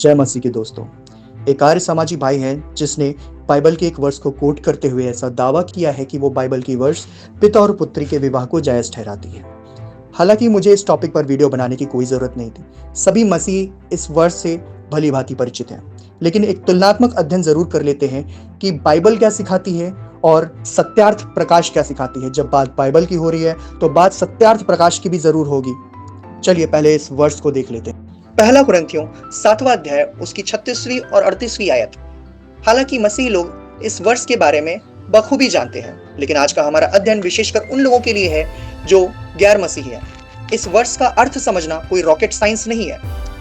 जय मसीह के दोस्तों। एक आर्य समाजी भाई है जिसने बाइबल के एक वर्ष को कोट करते हुए ऐसा दावा किया है कि वो बाइबल की वर्ष पिता और पुत्री के विवाह को जायज ठहराती है। हालांकि मुझे इस टॉपिक पर वीडियो बनाने की कोई जरूरत नहीं थी। सभी मसीह इस वर्ष से भली भांति परिचित हैं, लेकिन एक तुलनात्मक अध्ययन जरूर कर लेते हैं कि बाइबल क्या सिखाती है और सत्यार्थ प्रकाश क्या सिखाती है। जब बात बाइबल की हो रही है तो बात सत्यार्थ प्रकाश की भी जरूर होगी। चलिए पहले इस वर्ष को देख लेते हैं। पहला कुरिन्थियों 7वां अध्याय उसकी 36वीं और 38वीं आयत। हालांकि मसीह लोग इस वर्ष के बारे में बखूबी जानते हैं, लेकिन आज का हमारा अध्ययन विशेषकर उन लोगों के लिए है जो गैर मसीही है। इस वर्ष का अर्थ समझना कोई रॉकेट साइंस नहीं है।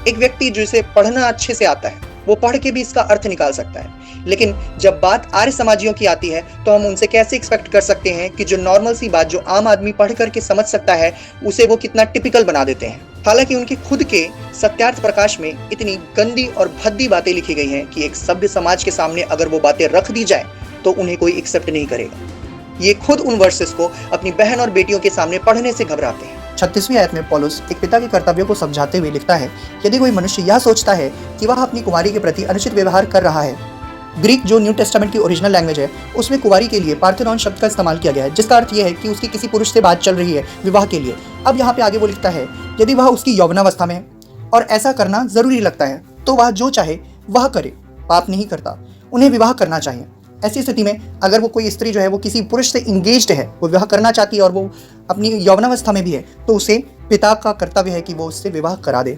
एक व्यक्ति जिसे पढ़ना अच्छे से आता है वो पढ़ के भी इसका अर्थ निकाल सकता है, लेकिन जब बात आर्य समाजियों की आती है तो हम उनसे कैसे एक्सपेक्ट कर सकते हैं कि जो नॉर्मल सी बात जो आम आदमी पढ़ करके समझ सकता है उसे वो कितना टिपिकल बना देते हैं। हालांकि उनके खुद के सत्यार्थ प्रकाश में इतनी गंदी और भद्दी बातें लिखी गई हैं कि एक सभ्य समाज के सामने अगर वो बातें रख दी जाए तो उन्हें कोई एक्सेप्ट नहीं करेगा। ये खुद उन वर्सेस को अपनी बहन और बेटियों के सामने पढ़ने से घबराते हैं। 36वीं आयत में पौलुस एक पिता के कर्तव्यों को समझाते हुए लिखता है, यदि कोई मनुष्य यह सोचता है कि वह अपनी कुमारी के प्रति अनुचित व्यवहार कर रहा है। ग्रीक जो न्यू टेस्टामेंट की ओरिजिनल लैंग्वेज है उसमें कुवारी के लिए पार्थेनॉन शब्द का इस्तेमाल किया गया है, जिसका अर्थ यह है कि उसकी किसी पुरुष से बात चल रही है विवाह के लिए। अब यहाँ पे आगे वो लिखता है, यदि वह उसकी यौवनावस्था में है और ऐसा करना जरूरी लगता है तो वह जो चाहे वह करे, पाप नहीं करता। उन्हें विवाह करना चाहिए। ऐसी स्थिति में अगर वो कोई स्त्री जो है वो किसी पुरुष से इंगेज्ड है, वो विवाह करना चाहती है और वो अपनी यौवनावस्था में भी है, तो उसे पिता का कर्तव्य है कि वो उससे विवाह करा दे।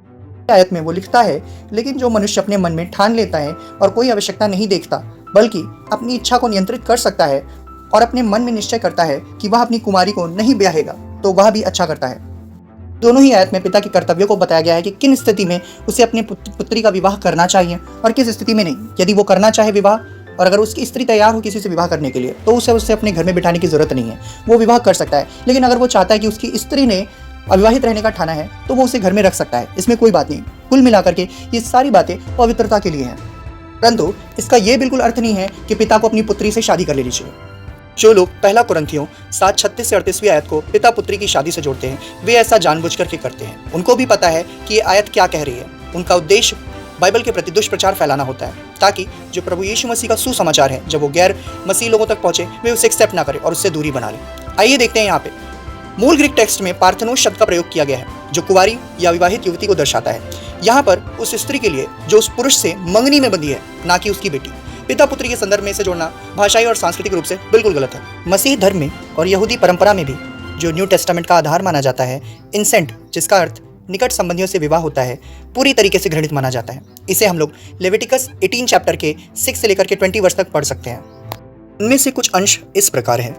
आयत में वो लिखता है, लेकिन जो मनुष्य अपने मन में ठान लेता है और कोई आवश्यकता नहीं देखता बल्कि अपनी इच्छा को नियंत्रित कर सकता है और अपने मन में निश्चय करता है कि वह अपनी कुमारी को नहीं ब्याहेगा, तो वह भी अच्छा करता है। दोनों ही आयत में पिता के कर्तव्यों को बताया गया है कि किन स्थिति में उसे अपनी पुत्री का विवाह करना चाहिए और किस स्थिति में नहीं। यदि वो करना चाहे विवाह और अगर उसकी स्त्री तैयार हो किसी से विवाह करने के लिए तो उसे अपने घर में बिठाने की जरूरत नहीं है, वो विवाह कर सकता है। लेकिन अगर वो चाहता है कि उसकी स्त्री ने अविवाहित रहने का ठाना है तो वो उसे घर में रख सकता है, इसमें कोई बात नहीं। कुल मिलाकर के ये सारी बातें पवित्रता के लिए हैं, परंतु इसका ये बिल्कुल अर्थ नहीं है कि पिता को अपनी पुत्री से शादी कर लेनी चाहिए। जो लोग पहला कुरिन्थियों 7:36 से 38वीं आयत को पिता पुत्री की शादी से जोड़ते हैं, वे ऐसा जानबूझ करके करते हैं। उनको भी पता है कि ये आयत क्या कह रही है। उनका उद्देश्य बाइबल के प्रति दुष्प्रचार फैलाना होता है, ताकि जो प्रभु यीशु मसीह का सुसमाचार है जब वो गैर मसीह लोगों तक पहुंचे वे उसे एक्सेप्ट ना करें और उससे दूरी बना लें। आइए देखते हैं यहाँ पे मूल ग्रीक टेक्स्ट में पार्थेनोस शब्द का प्रयोग किया गया है, जो कुंवारी या विवाहित युवती को दर्शाता है। यहाँ पर उस स्त्री के लिए जो उस पुरुष से मंगनी में बंधी है, ना कि उसकी बेटी। पिता पुत्री के संदर्भ में इसे जोड़ना भाषाई और सांस्कृतिक रूप से बिल्कुल गलत है। मसीह धर्म में और यहूदी परंपरा में भी जो न्यू टेस्टामेंट का आधार माना जाता है, इंसेंट, जिसका अर्थ निकट संबंधियों से विवाह होता है, पूरी तरीके से घृणित माना जाता है। इसे हम लोग लेविटिकस 18 चैप्टर के 6 से लेकर के 20 वर्ष तक पढ़ सकते हैं। उनमें से कुछ अंश इस प्रकार है,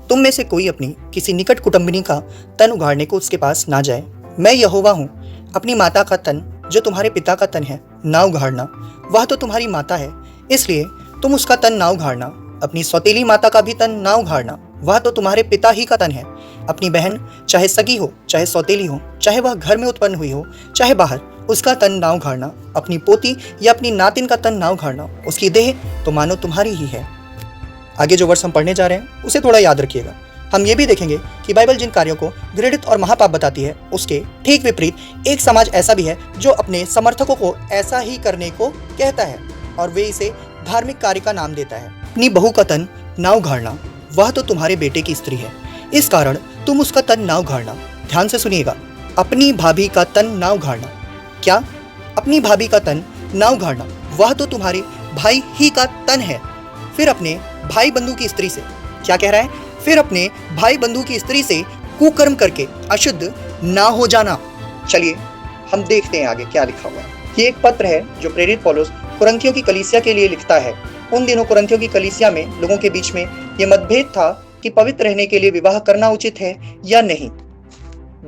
तुम में से कोई अपनी किसी निकट कुटुंबिनी का तन उगाड़ने को उसके पास ना जाए। मैं यहोवा हूँ। अपनी माता का तन जो तुम्हारे पिता का तन है ना उगाड़ना, वह तो तुम्हारी माता है, इसलिए तुम उसका तन ना उगाड़ना। अपनी सौतेली माता का भी तन ना उगाड़ना, वह तो तुम्हारे पिता ही का तन है। अपनी बहन चाहे सगी हो चाहे सौतेली हो, चाहे वह घर में उत्पन्न हुई हो चाहे बाहर, उसका तन ना उगाड़ना। अपनी पोती या अपनी नातिन का तन ना उगाड़ना, उसकी देह तो मानो तुम्हारी ही है। आगे जो वर्ष हम पढ़ने जा रहे हैं उसे थोड़ा याद रखिएगा। हम ये भी देखेंगे कि बाइबल जिन कार्यों को घृणित और महापाप बताती है उसके ठीक विपरीत एक समाज ऐसा भी है जो अपने समर्थकों को ऐसा ही करने को कहता है और वे इसे धार्मिक कार्य का नाम देता है। अपनी बहू का तन ना उगाड़ना, वह तो तुम्हारे बेटे की स्त्री है, इस कारण तुम उसका तन ना उगाड़ना। ध्यान से सुनिएगा, अपनी भाभी का तन ना उगाड़ना। क्या? अपनी भाभी का तन ना उगाड़ना, वह तो तुम्हारे भाई ही का तन है। फिर अपने भाई बंधु की स्त्री से, क्या कह रहा है? फिर अपने भाई बंधु की स्त्री से कुकर्म करके अशुद्ध ना हो जाना। चलिए हम देखते हैं आगे क्या लिखा हुआ है। ये एक पत्र है जो प्रेरित पौलुस कुरिन्थियों की कलीसिया के लिए लिखता है। उन दिनों कुरिन्थियों की कलीसिया में लोगों के बीच में ये मतभेद था कि पवित्र रहने के लिए विवाह करना उचित है या नहीं।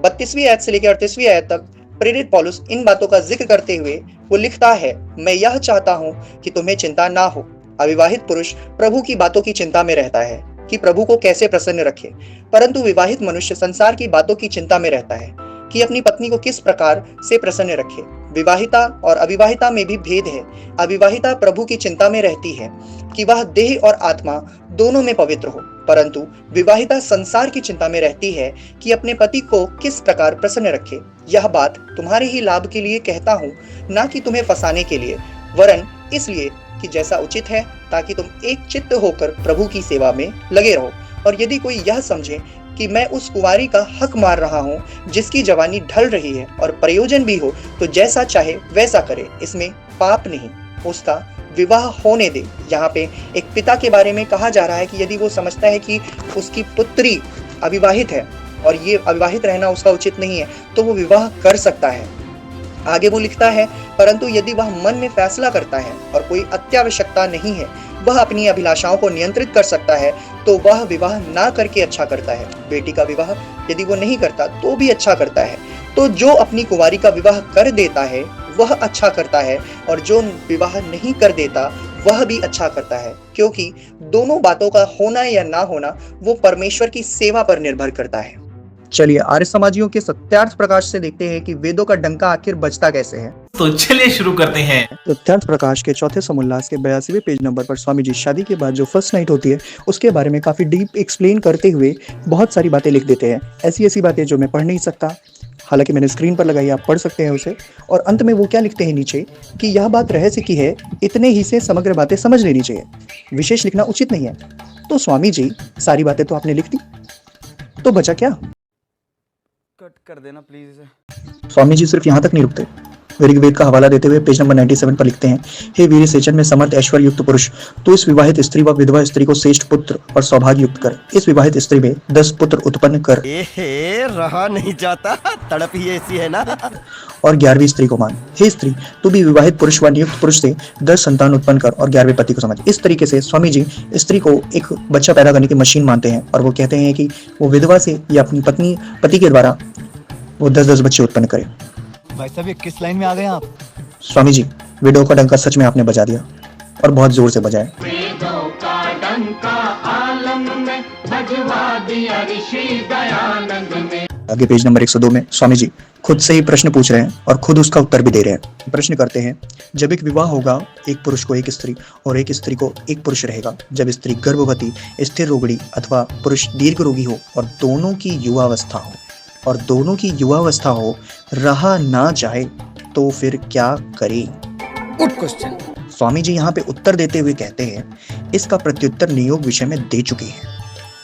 32वीं आयत से लेकर 38वीं आयत तक प्रेरित पौलुस इन बातों का जिक्र करते हुए वो लिखता है, मैं यह चाहता हूँ कि तुम्हें चिंता ना हो। अविवाहित पुरुष प्रभु की बातों की चिंता में रहता है कि प्रभु को कैसे प्रसन्न रखे, परंतु विवाहित मनुष्य संसार की बातों की चिंता में रहता है कि अपनी पत्नी को किस प्रकार से प्रसन्न रखे। विवाहिता और अविवाहिता में भी भेद है। अविवाहिता प्रभु की चिंता में रहती है कि वह देह और आत्मा दोनों में पवित्र हो, परंतु विवाहिता संसार की चिंता में रहती है कि अपने पति को किस प्रकार प्रसन्न रखे। यह बात तुम्हारे ही लाभ के लिए कहता हूँ, ना कि तुम्हें फंसाने के लिए, वरन इसलिए कि जैसा उचित है, ताकि तुम एक चित्त होकर प्रभु की सेवा में लगे रहो। और यदि कोई यह समझे कि मैं उस कुंवारी का हक मार रहा हूँ जिसकी जवानी ढल रही है और प्रयोजन भी हो, तो जैसा चाहे वैसा करे, इसमें पाप नहीं, उसका विवाह होने दे। यहाँ पे एक पिता के बारे में कहा जा रहा है कि यदि वो समझता है कि उसकी पुत्री अविवाहित है और ये अविवाहित रहना उसका उचित नहीं है, तो वो विवाह कर सकता है। आगे वो लिखता है, परंतु यदि वह मन में फैसला करता है और कोई अत्यावश्यकता नहीं है, वह अपनी अभिलाषाओं को नियंत्रित कर सकता है, तो वह विवाह ना करके अच्छा करता है। बेटी का विवाह यदि वो नहीं करता तो भी अच्छा करता है। तो जो अपनी कुंवारी का विवाह कर देता है वह अच्छा करता है, और जो विवाह नहीं कर देता वह भी अच्छा करता है, क्योंकि दोनों बातों का होना या ना होना वो परमेश्वर की सेवा पर निर्भर करता है। चलिए आर्य समाजियों के सत्यार्थ प्रकाश से देखते हैं कि वेदों का डंका आखिर बजता कैसे है। तो चलिए शुरू करते हैं। सत्यार्थ प्रकाश के चौथे समोल्लास के 82वें पेज नंबर पर स्वामी जी शादी के बाद जो फर्स्ट नाइट होती है उसके बारे में काफी डीप एक्सप्लेन करते हुए बहुत सारी बातें लिख देते हैं। ऐसी बातें जो मैं पढ़ नहीं सकता, हालांकि मैंने स्क्रीन पर लगाई, आप पढ़ सकते हैं उसे। और अंत में वो क्या लिखते हैं नीचे कि यह बात रहस्य की है, इतने ही से समग्र बातें समझ लेनी चाहिए, विशेष लिखना उचित नहीं है। तो स्वामी जी सारी बातें तो आपने लिख दी, तो बचा क्या? कट कर देना प्लीज इसे। स्वामी जी सिर्फ यहाँ तक नहीं रुकते, ऋग्वेद का हवाला देते हुए पेज नंबर 97 पर लिखते हैं, हे वीर सेचन में समर्थ ऐश्वर्य युक्त पुरुष, तो इस विवाहित स्त्री व विधवा स्त्री को श्रेष्ठ पुत्र और सौभाग्य युक्त कर। इस विवाहित स्त्री में 10 पुत्र उत्पन्न कर। रहा नहीं जाता, तड़प ही ऐसी है ना। और 11वीं स्त्री को मान, हे स्त्री तू भी विवाहित पुरुष व नियुक्त पुरुष से 10 संतान उत्पन्न कर और 11वें पति को समझ। इस तरीके से स्वामी जी स्त्री को एक बच्चा पैदा करने की मशीन मानते हैं, और वो कहते हैं कि वो विधवा से या अपनी पति के द्वारा वो 10-10 बच्चे उत्पन्न करे। भाई साहब ये किस लाइन में आ गए आप? स्वामी जी वेदों का डंका सच में आपने बजा दिया, और बहुत जोर से बजाया। वेदों का डंका आलम में बजवा दिया ऋषि दयानंद ने। आगे पेज नंबर 102 में स्वामी जी खुद से ही प्रश्न पूछ रहे हैं और खुद उसका उत्तर भी दे रहे हैं। प्रश्न करते हैं, जब एक विवाह होगा, एक पुरुष को एक स्त्री और एक स्त्री को एक पुरुष रहेगा, जब स्त्री गर्भवती, स्थिर रोगिणी अथवा पुरुष दीर्घ रोगी हो और दोनों की युवावस्था हो, रहा ना जाए, तो फिर क्या करे? Good question. स्वामी जी यहाँ पे उत्तर देते हुए कहते हैं, इसका प्रत्युत्तर नियोग विषय में दे चुके हैं,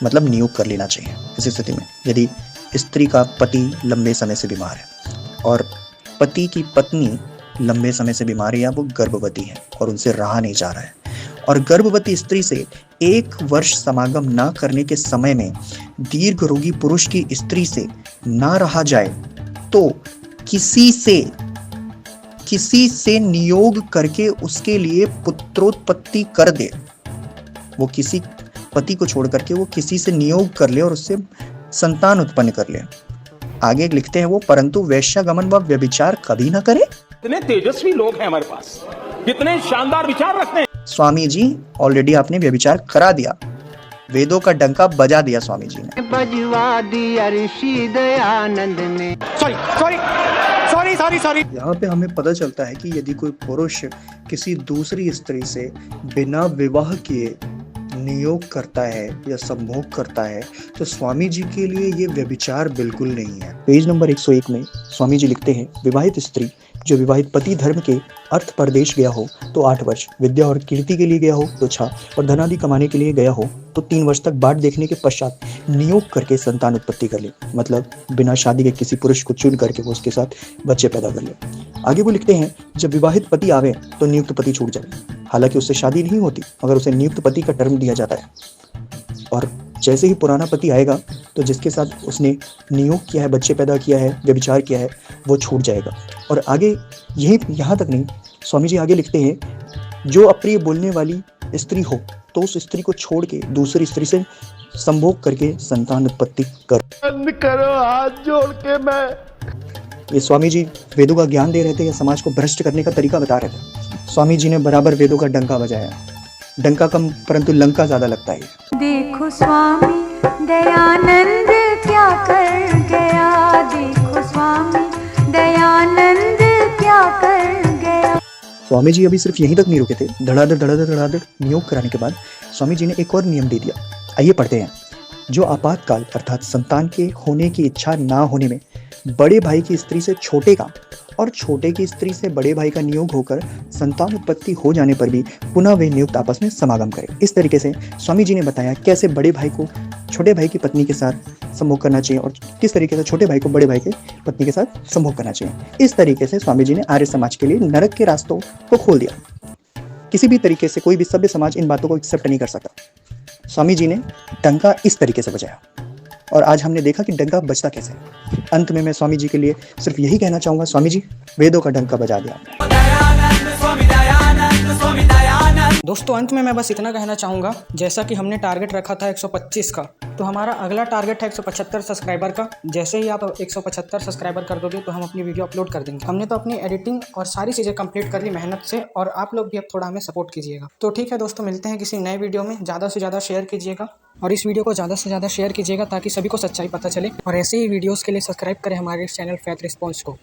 मतलब नियोग कर लेना चाहिए। इस स्थिति में यदि स्त्री का पति लंबे समय से बीमार है और पति की पत्नी लंबे समय से बीमार है या वो गर्भवती है और उनसे रहा नहीं जा रहा है, और गर्भवती स्त्री से 1 वर्ष समागम ना करने के समय में दीर्घ रोगी पुरुष की स्त्री से ना रहा जाए, तो किसी से नियोग करके उसके लिए पुत्रोत्पत्ति कर दे। वो किसी पति को छोड़ करके वो किसी से नियोग कर ले और उससे संतान उत्पन्न कर ले। आगे लिखते हैं वो, परंतु वैश्यागमन व व्यभिचार कभी ना करे। कितने तेजस्वी लोग हैं हमारे पास, कितने शानदार विचार रखते हैं। स्वामी जी ऑलरेडी आपने व्यभिचार करा दिया, वेदों का डंका बजा दिया स्वामी जी ने। बजवा दिया ऋषि दयानंद ने। सॉरी। यहाँ पे हमें पता चलता है कि यदि कोई पुरुष किसी दूसरी स्त्री से बिना विवाह किए नियोग करता है या संभोग करता है, तो स्वामी जी के लिए ये व्यभिचार बिल्कुल नहीं है। पेज नंबर 101 में स्वामी जी लिखते हैं, विवाहित स्त्री जो विवाहित पति धर्म के अर्थ परदेश गया हो तो 8 वर्ष, विद्या और कीर्ति के लिए गया हो तो 6, और धनादि कमाने के लिए गया हो तो 3 वर्ष तक बाट देखने के पश्चात नियोग करके संतान उत्पत्ति कर ले, मतलब बिना शादी के किसी पुरुष को चुन करके वो उसके साथ बच्चे पैदा कर ले। आगे वो लिखते हैं, जब विवाहित पति आवे तो नियुक्त पति छूट जाए, हालांकि उससे शादी नहीं होती मगर उसे नियुक्त पति का टर्म दिया जाता है, और जैसे ही पुराना पति आएगा तो जिसके साथ उसने नियोग किया है, बच्चे पैदा किया है, व्यभिचार किया है, वो छूट जाएगा। और आगे यहाँ तक नहीं, स्वामी जी आगे लिखते हैं, जो अप्रिय बोलने वाली स्त्री हो तो उस स्त्री को छोड़ के दूसरी स्त्री से संभोग करके संतान उत्पत्ति करो। हाथ जोड़ के मैं ये स्वामी जी वेदों का ज्ञान दे रहे थे या समाज को भ्रष्ट करने का तरीका बता रहे थे। स्वामी जी ने बराबर वेदों का डंका बजाया, डंका कम परंतु लंका ज्यादा लगता है। देखो स्वामी दयानंद क्या कर गया, देखो स्वामी दयानंद क्या कर गया। स्वामी जी अभी सिर्फ यहीं तक नहीं रुके थे, धड़ाधड़ नियोग कराने के बाद स्वामी जी ने एक और नियम दे दिया आइए पढ़ते हैं। जो आपातकाल अर्थात संतान के होने की इच्छा ना होने में बड़े भाई की स्त्री से छोटे का और छोटे की स्त्री से बड़े भाई का नियोग होकर संतान उत्पत्ति हो जाने पर भी पुनः वे नियुक्त आपस में समागम करें। इस तरीके से स्वामी जी ने बताया कैसे बड़े भाई को छोटे भाई की पत्नी के साथ संभोग करना चाहिए और किस तरीके से छोटे भाई को बड़े भाई के पत्नी के साथ संभोग करना चाहिए। इस तरीके से स्वामी जी ने आर्य समाज के लिए नरक के रास्तों को खोल दिया। किसी भी तरीके से कोई भी सभ्य समाज इन बातों को एक्सेप्ट नहीं कर सकता। स्वामी जी ने डंका इस तरीके से बजाया और आज हमने देखा कि डंका बजता कैसे है। अंत में मैं स्वामी जी के लिए सिर्फ यही कहना चाहूँगा, स्वामी जी वेदों का डंका बजा दिया। दोस्तों अंत में मैं बस इतना कहना चाहूँगा, जैसा कि हमने टारगेट रखा था 125 का, तो हमारा अगला टारगेट है 175 सब्सक्राइबर का। जैसे ही आप 175 सब्सक्राइबर कर दोगे तो हम अपनी वीडियो अपलोड कर देंगे। हमने तो अपनी एडिटिंग और सारी चीज़ें कंप्लीट कर ली मेहनत से, और आप लोग भी अब थोड़ा हमें सपोर्ट कीजिएगा। तो ठीक है दोस्तों, मिलते हैं किसी नए वीडियो में। ज़्यादा से ज़्यादा शेयर कीजिएगा और इस वीडियो को ज़्यादा से ज़्यादा शेयर कीजिएगा ताकि सभी को सच्चाई पता चले, और ऐसे ही वीडियोज़ के लिए सब्सक्राइब करें हमारे इस चैनल फैथ रिस्पॉन्स को।